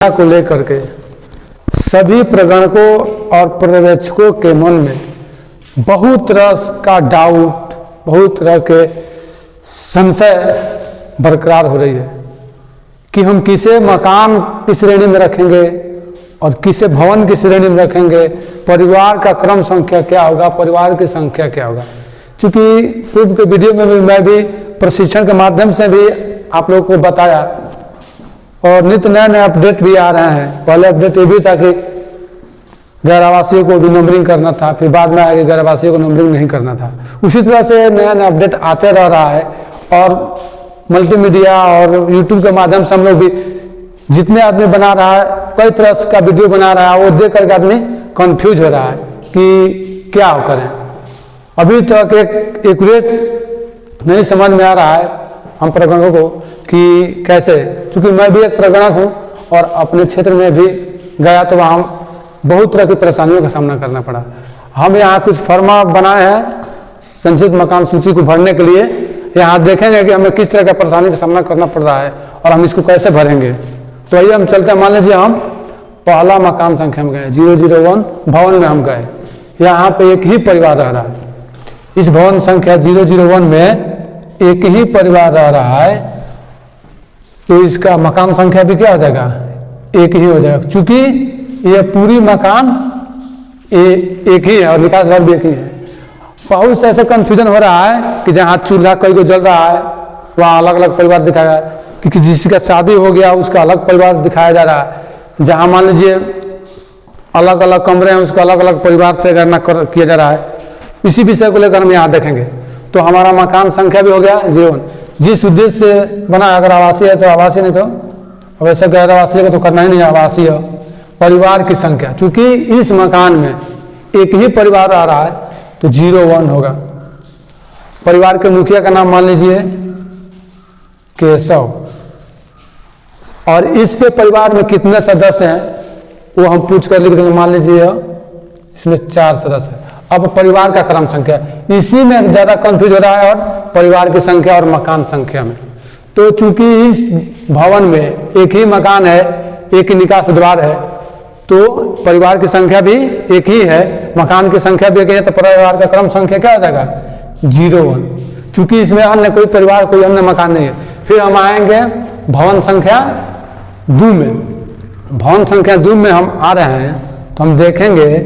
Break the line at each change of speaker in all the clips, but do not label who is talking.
को लेकर के सभी प्रगणकों और पर्यवेक्षकों के मन में बहुत तरह का डाउट, बहुत तरह के संशय बरकरार हो रही है कि हम किसे मकान की श्रेणी में रखेंगे और किसे भवन की श्रेणी में रखेंगे, परिवार का क्रम संख्या क्या होगा, परिवार की संख्या क्या होगा। क्योंकि पूर्व के वीडियो में भी मैं भी प्रशिक्षण के माध्यम से भी आप लोगों को बताया और नित्य नए नए अपडेट भी आ रहे हैं। पहले अपडेट ये भी था कि गैर आवासीय को भी नंबरिंग करना था, फिर बाद में आया कि गैर आवासीय को नंबरिंग नहीं करना था। उसी तरह से नया नया अपडेट आते रह रहा है और मल्टीमीडिया और यूट्यूब के माध्यम से हम लोग भी जितने आदमी बना रहा है, कई तरह का वीडियो बना रहा है, वो देख करके आदमी कंफ्यूज हो रहा है कि क्या करें। अभी तक एक एक्यूरेट नहीं समझ में आ रहा है हम प्रगणकों को कि कैसे, क्योंकि मैं भी एक प्रगणक हूँ और अपने क्षेत्र में भी गया तो वहाँ बहुत तरह की परेशानियों का सामना करना पड़ा। हम यहाँ कुछ फर्मा बनाए हैं संचित मकान सूची को भरने के लिए। यहाँ देखेंगे कि हमें किस तरह का परेशानी का सामना करना पड़ रहा है और हम इसको कैसे भरेंगे। तो आइए हम चलते हैं। मान लीजिए हम पहला मकान संख्या में गए 001 भवन में हम गए, यहाँ पे एक ही परिवार रह रहा है। इस भवन संख्या 001 में एक ही परिवार रह रहा है, तो इसका मकान संख्या भी क्या हो जाएगा, एक ही हो जाएगा। क्योंकि ये पूरी मकान एक ही है और निकास घर भी एक ही है। बहुत से ऐसे कंफ्यूजन हो रहा है कि जहाँ चूल्हा कई को जल रहा है वहाँ अलग अलग परिवार दिखाया है, क्योंकि जिसका शादी हो गया उसका अलग परिवार दिखाया जा रहा है। जहाँ मान लीजिए अलग अलग कमरे हैं उसका अलग अलग परिवार से गणना किया जा रहा है। इसी विषय को लेकर हम यहाँ देखेंगे। तो हमारा मकान संख्या भी हो गया 01, जिस उद्देश्य से बना। अगर आवासीय है तो आवासीय, नहीं तो वैसे गैर आवासीय को तो करना ही नहीं। आवासीय परिवार की संख्या, चूंकि इस मकान में एक ही परिवार आ रहा है तो 01 होगा। परिवार के मुखिया का नाम मान लीजिए केशव, और इसके परिवार में कितने सदस्य हैं वो हम पूछ कर लिख देंगे। मान लीजिए इसमें 4 सदस्य हैं। अब परिवार का क्रम संख्या, इसी में ज्यादा कंफ्यूज हो रहा है, और परिवार की संख्या और मकान संख्या में। तो चूंकि इस भवन में एक ही मकान है, एक ही निकास द्वार है, तो परिवार की संख्या भी एक ही है, मकान की संख्या भी एक ही है, तो परिवार का क्रम संख्या क्या हो जाएगा 01। चूंकि इसमें अन्य कोई परिवार, कोई अन्य मकान नहीं है। फिर हम आएंगे भवन संख्या 2 में। भवन संख्या 2 में हम आ रहे हैं तो हम देखेंगे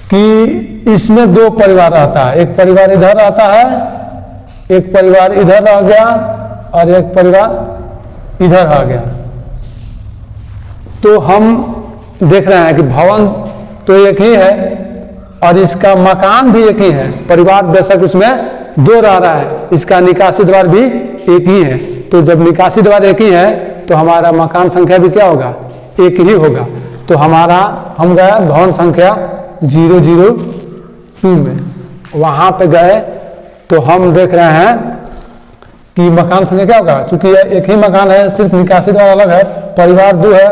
कि इसमें 2 परिवार रहता है। एक परिवार इधर रहता है, एक परिवार इधर रह गया और एक परिवार इधर आ गया। तो हम देख रहे हैं कि भवन तो एक ही है और इसका मकान भी एक ही है। परिवार बेशक उसमें 2 रह रहा है, इसका निकासी द्वार भी एक ही है। तो जब निकासी द्वार एक ही है तो हमारा मकान संख्या भी क्या होगा, एक ही होगा। तो हम गए भवन संख्या 002 में। वहां पे गए तो हम देख रहे हैं कि मकान संख्या क्या होगा, चूंकि एक ही मकान है, सिर्फ निकासी द्वार अलग है, परिवार 2 है,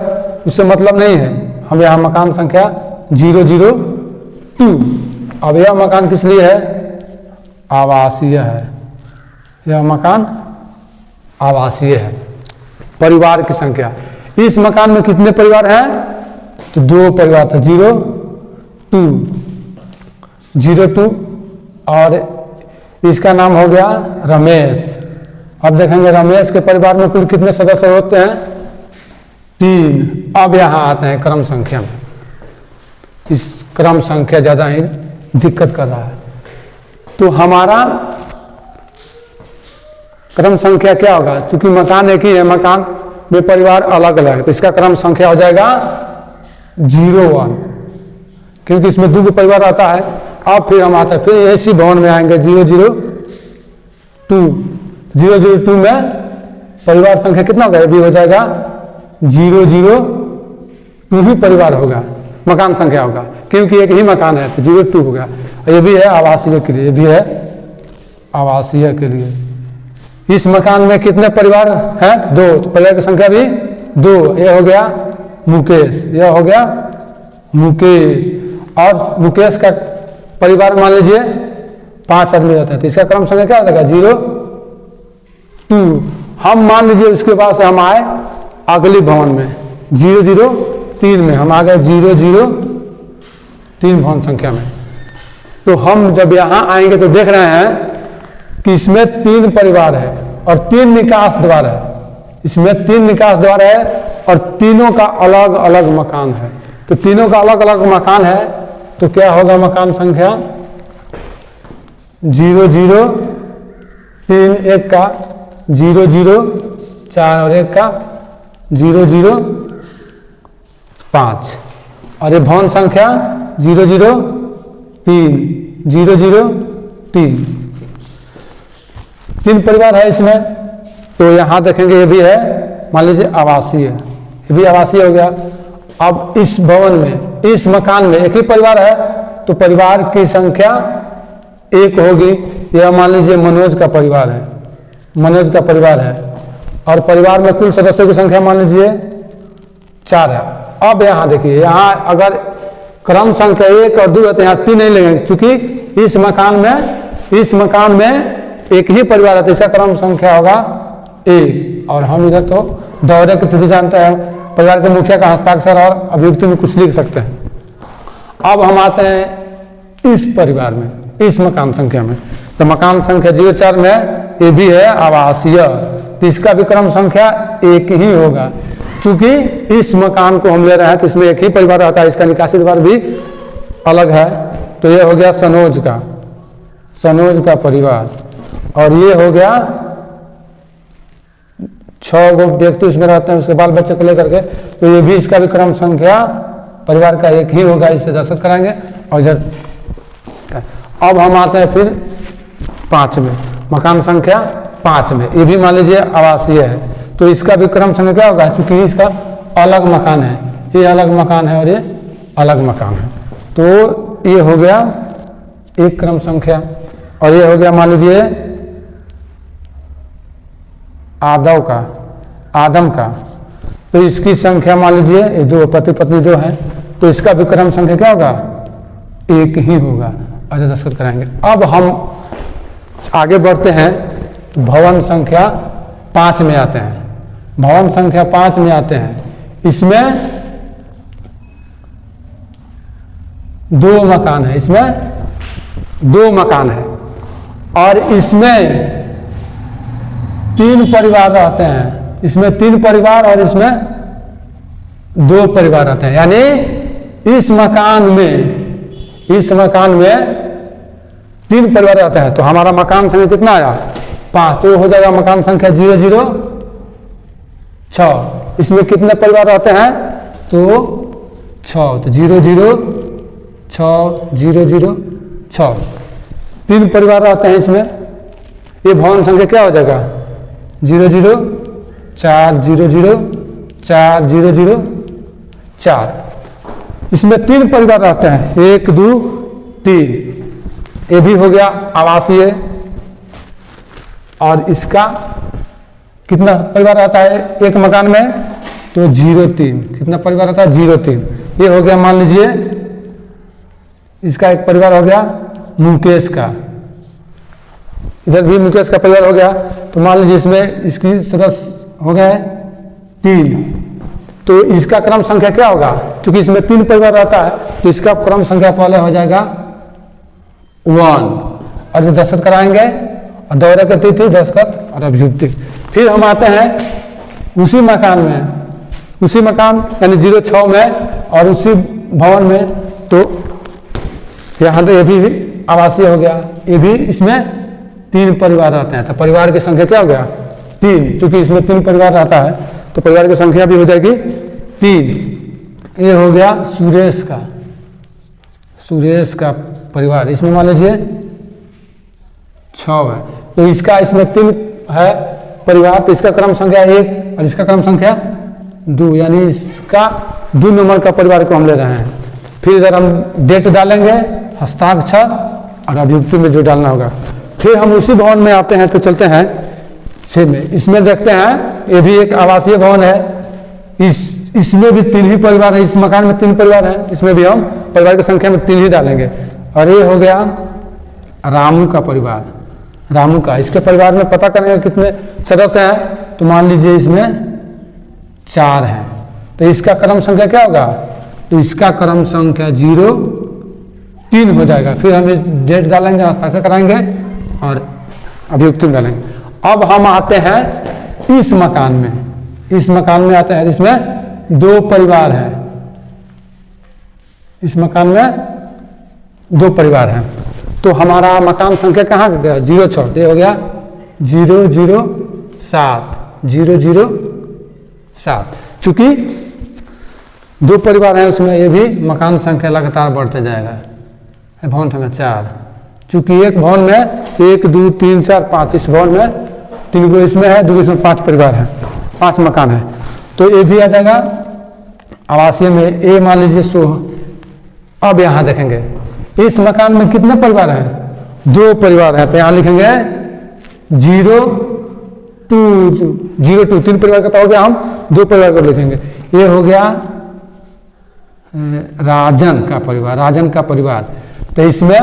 उससे मतलब नहीं है। हम यहाँ मकान संख्या 002। अब यह मकान किस लिए है, आवासीय है। यह मकान आवासीय है। परिवार की संख्या, इस मकान में कितने परिवार हैं, तो 2 परिवार था, 02 और इसका नाम हो गया रमेश। अब देखेंगे रमेश के परिवार में कुल कितने सदस्य होते हैं, 3। अब यहाँ आते हैं क्रम संख्या में। इस क्रम संख्या ज्यादा ही दिक्कत कर रहा है। तो हमारा क्रम संख्या क्या होगा, क्योंकि मकान एक ही है, मकान में परिवार अलग अलग है, तो इसका क्रम संख्या हो जाएगा 01, क्योंकि इसमें 2 परिवार आता है। अब फिर हम आते हैं, फिर इसी भवन में आएंगे 002। 002 में परिवार संख्या कितना होगा, ये भी हो जाएगा 002 ही परिवार होगा, मकान संख्या होगा, क्योंकि एक ही मकान है तो 02 होगा। ये भी है आवासीय के लिए, ये भी है आवासीय के लिए। इस मकान में कितने परिवार हैं, 2, तो परिवार की संख्या भी 2। ये हो गया मुकेश, यह हो गया मुकेश, और मुकेश का परिवार मान लीजिए 5 आदमी रहते हैं, तो इसका क्रम संख्या क्या हो जाएगा 02। हम मान लीजिए उसके बाद से हम आए अगली भवन में, 003 में हम आ गए 003 भवन संख्या में। तो हम जब यहाँ आएंगे तो देख रहे हैं कि इसमें 3 परिवार है और 3 निकास द्वार है। इसमें 3 निकास द्वार है और तीनों का अलग अलग मकान है। तो तीनों का अलग अलग मकान है तो क्या होगा मकान संख्या 003 एक का 004 और एक का 005 और ये भवन संख्या 003 3 परिवार है इसमें। तो यहां देखेंगे ये भी है, मान लीजिए आवासीय, ये भी आवासीय हो गया। अब इस भवन में, इस मकान में एक ही परिवार है तो परिवार की संख्या 1 होगी। यह मान लीजिए मनोज का परिवार है, मनोज का परिवार है और परिवार में कुल सदस्यों की संख्या मान लीजिए 4 है। अब यहाँ देखिए, यहाँ अगर क्रम संख्या 1 और 2 है तो यहाँ 3 नहीं लगेंगे, क्योंकि इस मकान में एक ही परिवार है तो इसका क्रम संख्या होगा 1। और हम इधर तो दौरे की तिथि जानते हैं, परिवार के मुखिया का हस्ताक्षर और अभियुक्त में कुछ लिख सकते हैं। अब हम आते हैं इस परिवार में, इस मकान संख्या में। तो मकान संख्या 04 में ये भी है आवासीय, तो इसका भी क्रम संख्या 1 ही होगा। चूंकि इस मकान को हम ले रहे हैं तो इसमें एक ही परिवार रहता है, इसका निकासी परिवार भी अलग है। तो ये हो गया सनोज का परिवार और ये हो गया 6 गो व्यक्ति उसमें रहते हैं, उसके बाल बच्चे को लेकर के। तो ये भी इसका भी क्रम संख्या परिवार का 1 ही होगा, इससे दस्तखत कराएंगे। और इधर अब हम आते हैं फिर 5 में, मकान संख्या 5 में, ये भी मान लीजिए आवासीय है तो इसका भी क्रम संख्या क्या होगा, क्योंकि इसका अलग मकान है, ये अलग मकान है और ये अलग मकान है। तो ये हो गया एक क्रम संख्या। और ये हो गया मान लीजिए आदम का, तो इसकी संख्या मान लीजिए ये 2 पति पत्नी 2 हैं तो इसका भी क्रम संख्या क्या होगा 1 ही होगा और दस्तखत कराएंगे। अब हम आगे बढ़ते हैं, भवन संख्या 5 में आते हैं। भवन संख्या 5 में आते हैं, इसमें 2 मकान है, इसमें 2 मकान है और इसमें 3 परिवार रहते हैं। इसमें 3 परिवार और इसमें 2 परिवार रहते हैं, यानी इस मकान में 3 परिवार रहते हैं। तो हमारा मकान संख्या कितना आया 5, तो हो जाएगा मकान संख्या 006। इसमें कितने परिवार रहते हैं तो 6, तो 006 3 परिवार रहते हैं इसमें। ये भवन संख्या क्या हो जाएगा 004 इसमें 3 परिवार रहते हैं, 1 2 3। ये भी हो गया आवासीय और इसका कितना परिवार रहता है एक मकान में तो 03, कितना परिवार रहता है 03। ये हो गया मान लीजिए इसका एक परिवार हो गया मुकेश का, इधर भी मुकेश का परिवार हो गया। तो मान लीजिए इसमें इसकी सदस्य हो गए 3, तो इसका क्रम संख्या क्या होगा, क्योंकि इसमें 3 परिवार रहता है तो इसका क्रम संख्या पहले हो जाएगा 1 और जो दस्तखत कराएंगे और दौरे की तिथि दस्तखत और अभियुक्ति। फिर हम आते हैं उसी मकान यानी 06 में और उसी भवन में। तो यहाँ तो ये भी आवासीय हो गया, ये भी इसमें 3 परिवार रहते हैं। तो परिवार की संख्या क्या हो गया 3, क्योंकि इसमें 3 परिवार रहता है तो परिवार की संख्या भी हो जाएगी 3। ये हो गया सुरेश का परिवार, इसमें मान लीजिए 6 है तो इसका इसमें 3 है परिवार, तो इसका क्रम संख्या 1 और इसका क्रम संख्या 2, यानी इसका 2 नंबर का परिवार को हम ले रहे हैं। फिर इधर हम डेट डालेंगे, हस्ताक्षर और अभियुक्ति में जो डालना होगा। फिर हम उसी भवन में आते हैं, तो चलते हैं 6 में। इसमें देखते हैं ये भी एक आवासीय भवन है, इसमें भी 3 ही परिवार है, इस मकान में 3 परिवार है, इसमें भी हम परिवार की संख्या में 3 ही डालेंगे। और ये हो गया रामू का परिवार, रामू का, इसके परिवार में पता करेंगे कितने सदस्य हैं, तो मान लीजिए इसमें 4 हैं, तो इसका क्रम संख्या क्या होगा, तो इसका क्रम संख्या 0 3 हो जाएगा। फिर हम इस डेट डालेंगे, हस्ताक्षर कराएंगे और अभियुक्ति डालेंगे। अब हम आते हैं इस मकान में, इस मकान में आते हैं जिसमें 2 परिवार है, इस मकान में 2 परिवार हैं। तो हमारा मकान संख्या कहाँ गया, 06, ये हो गया 007, 007। चूंकि 2 परिवार हैं उसमें, ये भी मकान संख्या लगातार बढ़ते जाएगा। भवन संख्या 4, चूंकि एक भवन में 1 2 3 4 5, इस भवन में 3 गो इसमें है, 2 इसमें 5 परिवार है, 5 मकान है, तो ये भी आ जाएगा आवासीय में। ए मान लीजिए 100। अब यहाँ देखेंगे इस मकान में कितने परिवार हैं, 2 परिवार हैं, तो यहाँ लिखेंगे 0 2 3 परिवार का तो हो गया, हम 2 परिवार को लिखेंगे। ये हो गया राजन का परिवार, राजन का परिवार। तो इसमें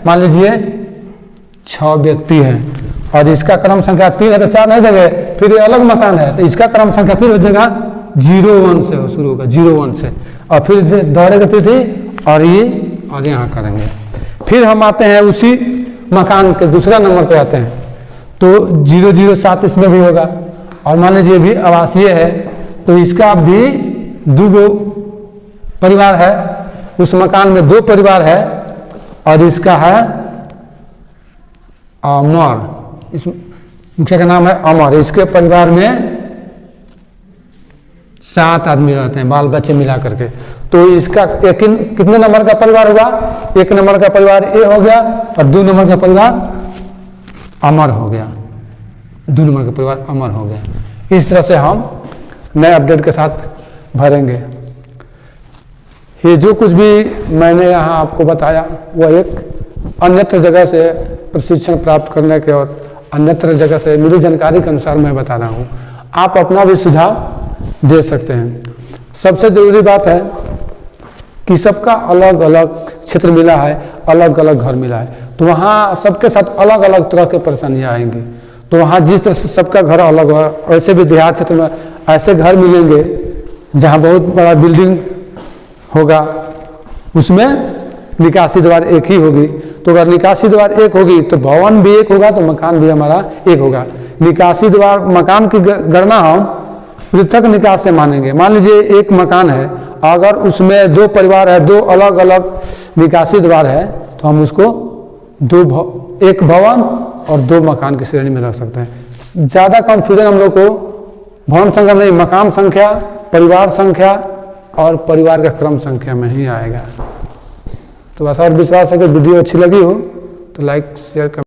मान लीजिए 6 व्यक्ति हैं और इसका क्रम संख्या 3 है, तो 4 नहीं देंगे, फिर ये अलग मकान है, तो इसका क्रम संख्या फिर हो जाएगा 01 से शुरू होगा, 01 से, और फिर दौड़ेगा तिथि और ये और यहाँ करेंगे। फिर हम आते हैं उसी मकान के दूसरा नंबर पे आते हैं, तो 007 इसमें भी होगा। और मान लीजिए भी आवासीय है, तो इसका भी 2 परिवार है, उस मकान में 2 परिवार है और इसका है अमर, इस मुखिया का नाम है अमर। इसके परिवार में 7 आदमी रहते हैं, बाल बच्चे मिला करके। तो इसका कितने नंबर का परिवार हुआ, 1 नंबर का परिवार ए हो गया और 2 नंबर का परिवार अमर हो गया, 2 नंबर का परिवार अमर हो गया। इस तरह से हम नए अपडेट के साथ भरेंगे। ये जो कुछ भी मैंने यहाँ आपको बताया वह एक अन्यत्र जगह से प्रशिक्षण प्राप्त करने के और अन्यत्र जगह से मिली जानकारी के अनुसार मैं बता रहा हूँ। आप अपना भी सुझाव दे सकते हैं। सबसे जरूरी बात है कि सबका अलग अलग क्षेत्र मिला है, अलग अलग घर मिला है, तो वहाँ सबके साथ अलग अलग तरह की परेशानियाँ आएंगी। तो वहाँ जिस तरह से सबका घर अलग है, वैसे भी देहात क्षेत्र में ऐसे घर मिलेंगे जहाँ बहुत बड़ा बिल्डिंग होगा, उसमें निकासी द्वार एक ही होगी। तो अगर निकासी द्वार एक होगी तो भवन भी एक होगा, तो मकान भी हमारा एक होगा। निकासी द्वार मकान की गणना हम पृथक निकास से मानेंगे। मान लीजिए एक मकान है, अगर उसमें 2 परिवार है, 2 अलग अलग निकासी द्वार है, तो हम उसको 1 भवन और 2 मकान की श्रेणी में रख सकते हैं। ज़्यादा कन्फ्यूजन हम लोग को भवन संख्या नहीं, मकान संख्या, परिवार संख्या और परिवार का क्रम संख्या में ही आएगा। तो बस और विश्वास है कि वीडियो अच्छी लगी हो तो लाइक शेयर कर